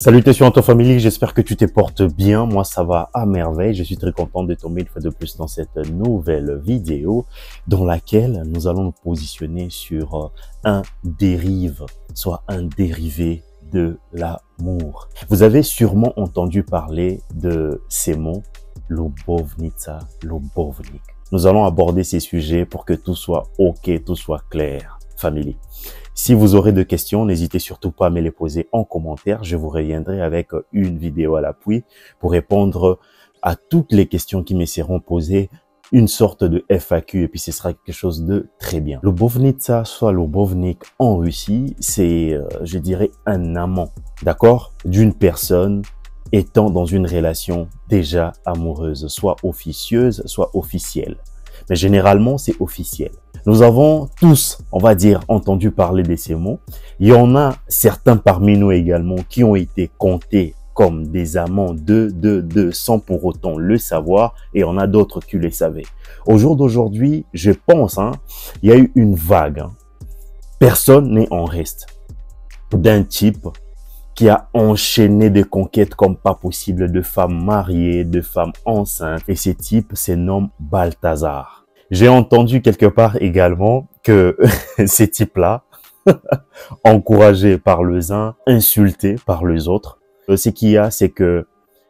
Salutations à toi famille, j'espère que tu te portes bien. Moi ça va à merveille, je suis très content de tomber une fois de plus dans cette nouvelle vidéo dans laquelle nous allons nous positionner sur un dérive, soit un dérivé de l'amour. Vous avez sûrement entendu parler de ces mots, Lubownica, Lubownik. Nous allons aborder ces sujets pour que tout soit ok, tout soit clair, famille. Si vous aurez des questions, n'hésitez surtout pas à me les poser en commentaire. Je vous reviendrai avec une vidéo à l'appui pour répondre à toutes les questions qui me seront posées, une sorte de FAQ, et puis ce sera quelque chose de très bien. Lubownica, soit Lubownik en Russie, c'est, je dirais, un amant, d'accord, d'une personne étant dans une relation déjà amoureuse, soit officieuse, soit officielle. Mais généralement, c'est officiel. Nous avons tous, on va dire, entendu parler de ces mots. Il y en a certains parmi nous également qui ont été comptés comme des amants sans pour autant le savoir, et on a d'autres qui le savaient. Au jour d'aujourd'hui, je pense, il y a eu une vague. Personne n'est en reste d'un type qui a enchaîné des conquêtes comme pas possible de femmes mariées, de femmes enceintes. Et ce type se nomme Balthazar. J'ai entendu quelque part également que ces types-là, encouragés par les uns, insultés par les autres, ce qu'il y a, c'est que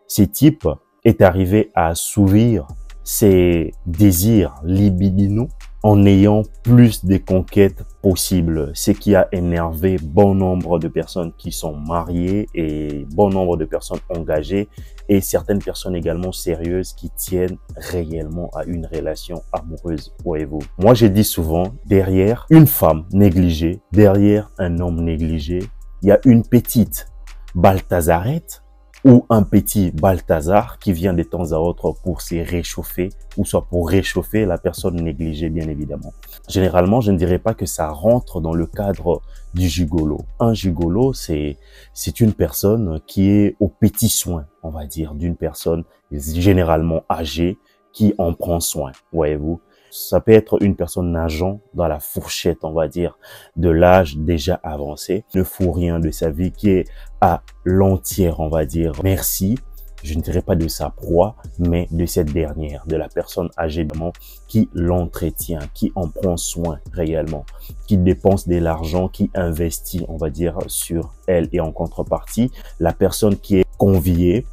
ces types est arrivé à assouvir ses désirs libidinaux en ayant plus de conquêtes possibles, ce qui a énervé bon nombre de personnes qui sont mariées et bon nombre de personnes engagées et certaines personnes également sérieuses qui tiennent réellement à une relation amoureuse, voyez-vous. Moi, je dis souvent, derrière une femme négligée, derrière un homme négligé, il y a une petite Balthazarette ou un petit Balthazar qui vient de temps à autre pour se réchauffer ou soit pour réchauffer la personne négligée, bien évidemment. Généralement, je ne dirais pas que ça rentre dans le cadre du gigolo. Un gigolo, c'est une personne qui est au petit soin, on va dire, d'une personne généralement âgée qui en prend soin, voyez-vous. Ça peut être une personne nageant dans la fourchette, on va dire, de l'âge déjà avancé, ne fout rien de sa vie, qui est à l'entière, on va dire, merci, je ne dirais pas de sa proie, mais de cette dernière, de la personne âgée qui l'entretient, qui en prend soin réellement, qui dépense de l'argent, qui investit, on va dire, sur elle. Et en contrepartie, la personne qui est conviée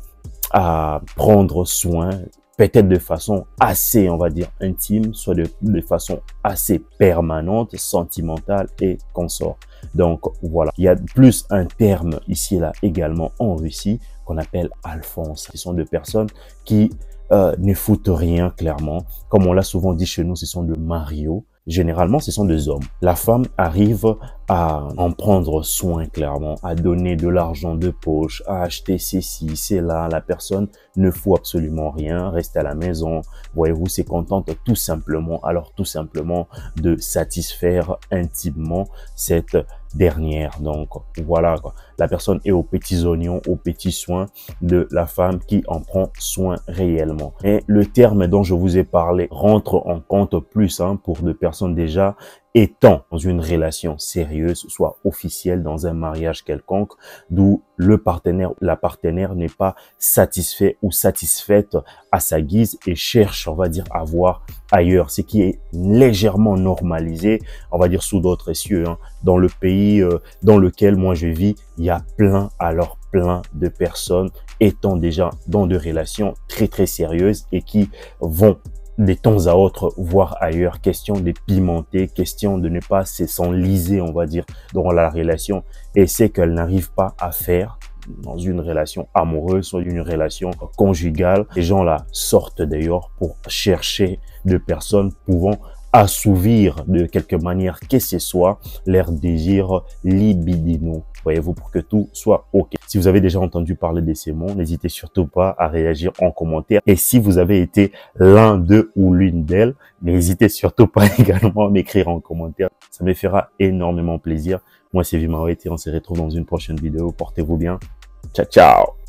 à prendre soin, peut-être de façon assez, on va dire, intime, soit de façon assez permanente, sentimentale et consort. Donc, voilà. Il y a plus un terme ici et là également en Russie qu'on appelle Alphonse. Ce sont des personnes qui ne foutent rien clairement. Comme on l'a souvent dit chez nous, ce sont des Mario. Généralement, ce sont des hommes. La femme arrive à en prendre soin clairement, à donner de l'argent de poche, à acheter ceci, cela. La personne ne fout absolument rien, reste à la maison. Voyez-vous, c'est contente tout simplement, alors tout simplement de satisfaire intimement cette dernière. Donc voilà quoi. La personne est aux petits oignons, aux petits soins de la femme qui en prend soin réellement. Et le terme dont je vous ai parlé rentre en compte plus pour des personnes déjà étant dans une relation sérieuse, soit officielle, dans un mariage quelconque, d'où le partenaire, la partenaire n'est pas satisfait ou satisfaite à sa guise et cherche, on va dire, à voir ailleurs, ce qui est légèrement normalisé, on va dire, sous d'autres cieux. Dans le pays dans lequel moi je vis, il y a plein de personnes étant déjà dans des relations très sérieuses et qui vont de temps à autre voir ailleurs, question de pimenter, question de ne pas s'enliser, on va dire, dans la relation, et c'est qu'elle n'arrive pas à faire dans une relation amoureuse, soit une relation conjugale. Ces gens-là sortent d'ailleurs pour chercher des personnes pouvant assouvir de quelque manière que ce soit leurs désirs libidinaux. Voyez-vous, pour que tout soit OK. Si vous avez déjà entendu parler de ces mots, n'hésitez surtout pas à réagir en commentaire. Et si vous avez été l'un d'eux ou l'une d'elles, n'hésitez surtout pas également à m'écrire en commentaire. Ça me fera énormément plaisir. Moi, c'est Vimawet et on se retrouve dans une prochaine vidéo. Portez-vous bien. Ciao, ciao!